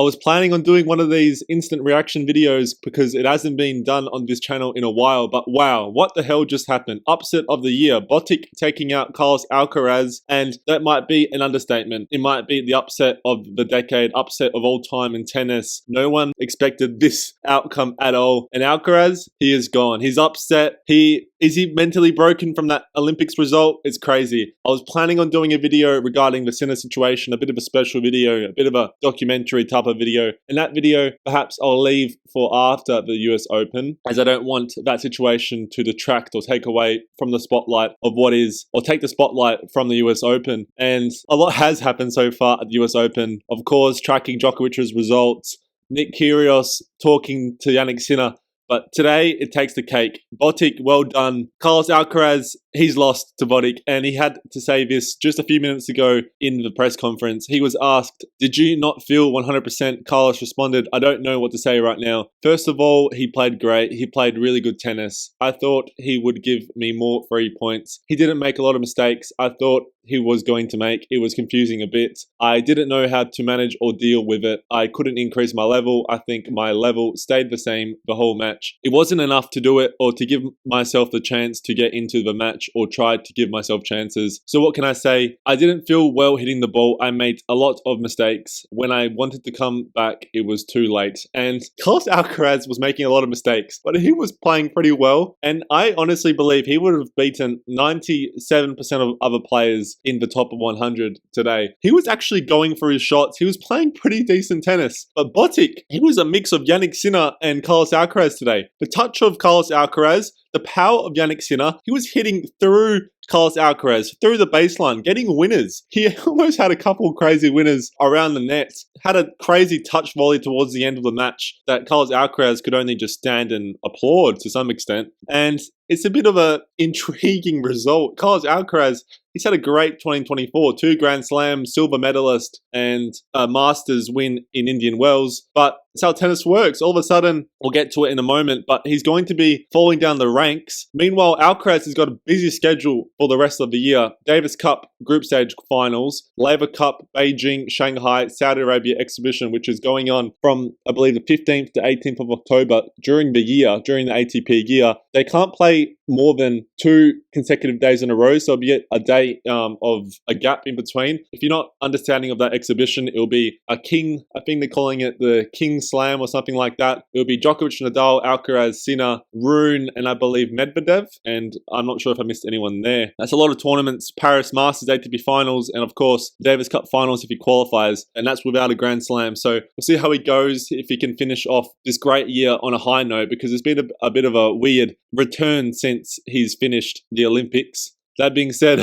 I was planning on doing one of these instant reaction videos because it hasn't been done on this channel in a while, but wow, what the hell just happened? Upset of the year, Botic taking out Carlos Alcaraz, and that might be an understatement. It might be the upset of the decade, upset of all time in tennis. No one expected this outcome at all, and Alcaraz, he is gone. He's upset. Is he mentally broken from that Olympics result? It's crazy. I was planning on doing a video regarding the Sinner situation, a bit of a special video, a bit of a documentary type of video. And that video, perhaps I'll leave for after the US Open, as I don't want that situation to detract or take away from the spotlight of what is, or take the spotlight from the US Open. And a lot has happened so far at the US Open. Of course, tracking Djokovic's results, Nick Kyrgios talking to Jannik Sinner. But today, it takes the cake. Botic, well done. Carlos Alcaraz, he's lost to Botic, and he had to say this just a few minutes ago in the press conference. He was asked, "Did you not feel 100%? Carlos responded, "I don't know what to say right now. First of all, he played great. He played really good tennis. I thought he would give me more 3 points. He didn't make a lot of mistakes. I thought he was going to make. It was confusing a bit. I didn't know how to manage or deal with it. I couldn't increase my level. I think my level stayed the same the whole match. It wasn't enough to do it or to give myself the chance to get into the match or try to give myself chances. So what can I say? I didn't feel well hitting the ball. I made a lot of mistakes. When I wanted to come back, it was too late." And Carlos Alcaraz was making a lot of mistakes, but he was playing pretty well. And I honestly believe he would have beaten 97% of other players in the top of 100 today. He was actually going for his shots. He was playing pretty decent tennis. But Botic, he was a mix of Jannik Sinner and Carlos Alcaraz today. The touch of Carlos Alcaraz, the power of Jannik Sinner, he was hitting through Carlos Alcaraz, through the baseline, getting winners. He almost had a couple crazy winners around the net. Had a crazy touch volley towards the end of the match that Carlos Alcaraz could only just stand and applaud to some extent. And it's a bit of an intriguing result. Carlos Alcaraz, he's had a great 2024, 2 Grand Slams, silver medalist, and a Masters win in Indian Wells. But it's how tennis works. All of a sudden, we'll get to it in a moment, but he's going to be falling down the ranks. Meanwhile, Alcaraz has got a busy schedule for the rest of the year. Davis Cup group stage finals, Laver Cup, Beijing, Shanghai, Saudi Arabia exhibition, which is going on from, I believe, the 15th to 18th of October during the year, during the ATP year. They can't play more than 2 consecutive days in a row, so it'll be a day of a gap in between. If you're not understanding of that exhibition, it'll be I think they're calling it the King Slam or something like that. It'll be Djokovic, Nadal, Alcaraz, Sinner, Rune, and I believe Medvedev, and I'm not sure if I missed anyone there. That's a lot of tournaments. Paris Masters, ATP Finals, and of course, Davis Cup Finals if he qualifies, and that's without a Grand Slam. So we'll see how he goes, if he can finish off this great year on a high note, because it's been a bit of a weird return since he's finished the Olympics. That being said,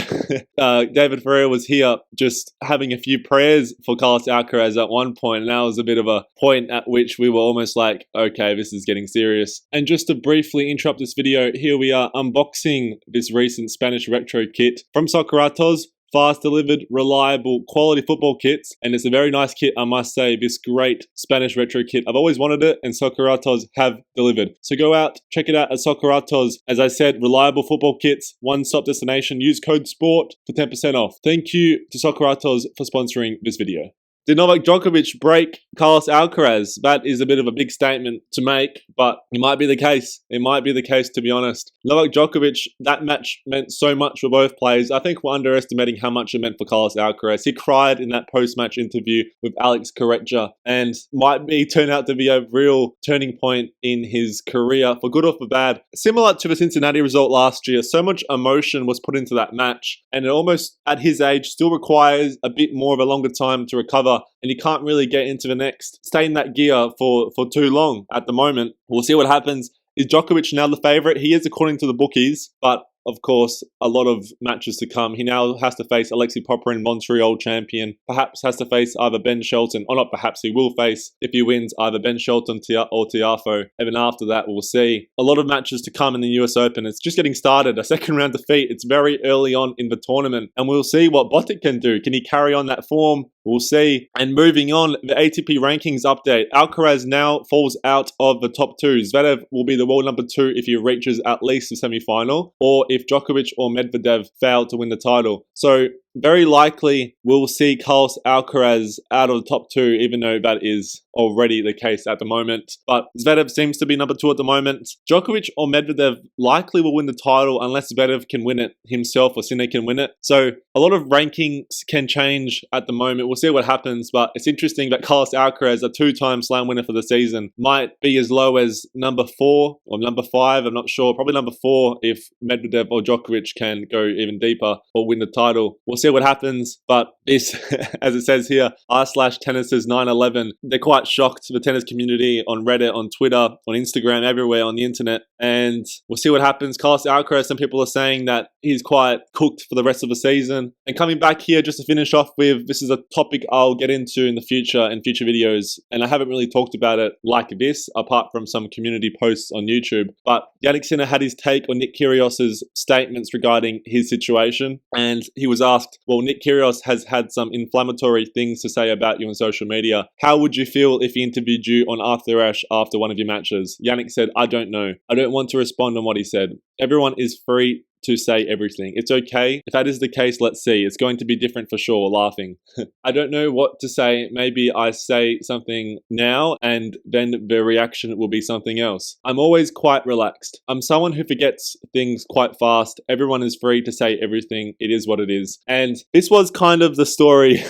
David Ferrer was here just having a few prayers for Carlos Alcaraz at one point, and that was a bit of a point at which we were almost like, okay, this is getting serious. And just to briefly interrupt this video, here we are unboxing this recent Spanish retro kit from Socrates. Fast delivered, reliable, quality football kits, and it's a very nice kit, I must say. This great Spanish retro kit, I've always wanted it, and Socrates have delivered. So go out, check it out at Socrates. As I said, reliable football kits, one-stop destination. Use code SPORT for 10% off. Thank you to Socrates for sponsoring this video. Did Novak Djokovic break Carlos Alcaraz? That is a bit of a big statement to make, but it might be the case. It might be the case, to be honest. Novak Djokovic, that match meant so much for both players. I think we're underestimating how much it meant for Carlos Alcaraz. He cried in that post-match interview with Alex Corretja, and might turn out to be a real turning point in his career, for good or for bad. Similar to the Cincinnati result last year, so much emotion was put into that match, and it almost, at his age, still requires a bit more of a longer time to recover, and he can't really get into the next, stay in that gear for too long at the moment. We'll see what happens. Is Djokovic now the favorite? He is, according to the bookies, but of course, a lot of matches to come. He now has to face Alexei Popyrin, Montreal champion. Perhaps has to face either Ben Shelton, or not perhaps, he will face, if he wins, either Ben Shelton or Tiafoe. Even after that, we'll see. A lot of matches to come in the US Open. It's just getting started. A second round defeat. It's very early on in the tournament. And we'll see what Botic can do. Can he carry on that form? We'll see. And moving on, the ATP rankings update. Alcaraz now falls out of the top 2. Zverev will be the world number 2 if he reaches at least the semi-final, or if Djokovic or Medvedev fail to win the title. So very likely we'll see Carlos Alcaraz out of the top 2, even though that is already the case at the moment. But Zverev seems to be number 2 at the moment. Djokovic or Medvedev likely will win the title unless Zverev can win it himself or Sinner can win it. So a lot of rankings can change at the moment. We'll see what happens, but it's interesting that Carlos Alcaraz, a 2-time slam winner for the season, might be as low as number 4 or number 5. I'm not sure. Probably number 4 if Medvedev or Djokovic can go even deeper or win the title. We'll see what happens, but this, as it says here, r/tennis's 911, they're quite shocked, the tennis community on Reddit, on Twitter, on Instagram, everywhere on the internet, and we'll see what happens. Carlos Alcaraz, some people are saying that he's quite cooked for the rest of the season. And coming back here just to finish off with, this is a topic I'll get into in the future in future videos, and I haven't really talked about it like this apart from some community posts on YouTube, but Yannick Sinner had his take on Nick Kyrgios's statements regarding his situation, and he was asked, well, Nick Kyrgios has had some inflammatory things to say about you on social media. How would you feel if he interviewed you on After Ash after one of your matches? Yannick said, I don't know. I don't want to respond on what he said. Everyone is free to say everything. It's okay. If that is the case, let's see. It's going to be different for sure, laughing. I don't know what to say. Maybe I say something now and then the reaction will be something else. I'm always quite relaxed. I'm someone who forgets things quite fast. Everyone is free to say everything. It is what it is. And this was kind of the story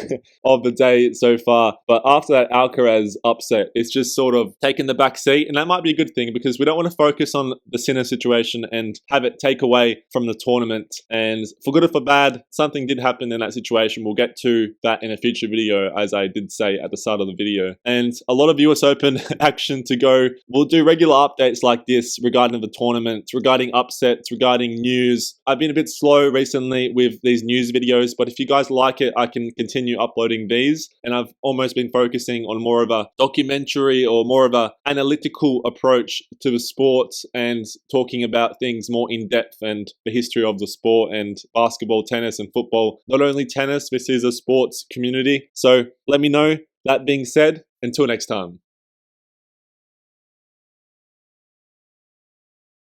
of the day so far. But after that Alcaraz upset, it's just sort of taken the back seat. And that might be a good thing because we don't want to focus on the Sinner situation and have it take away from the tournament. And for good or for bad, something did happen in that situation. We'll get to that in a future video, as I did say at the start of the video. And a lot of US Open action to go. We'll do regular updates like this regarding the tournament, regarding upsets, regarding news. I've been a bit slow recently with these news videos, but if you guys like it, I can continue uploading these. And I've almost been focusing on more of a documentary or more of a analytical approach to the sports and talking about things more in depth and the history of the sport and basketball, tennis and football. Not only tennis, this is a sports community. So let me know. That being said, until next time.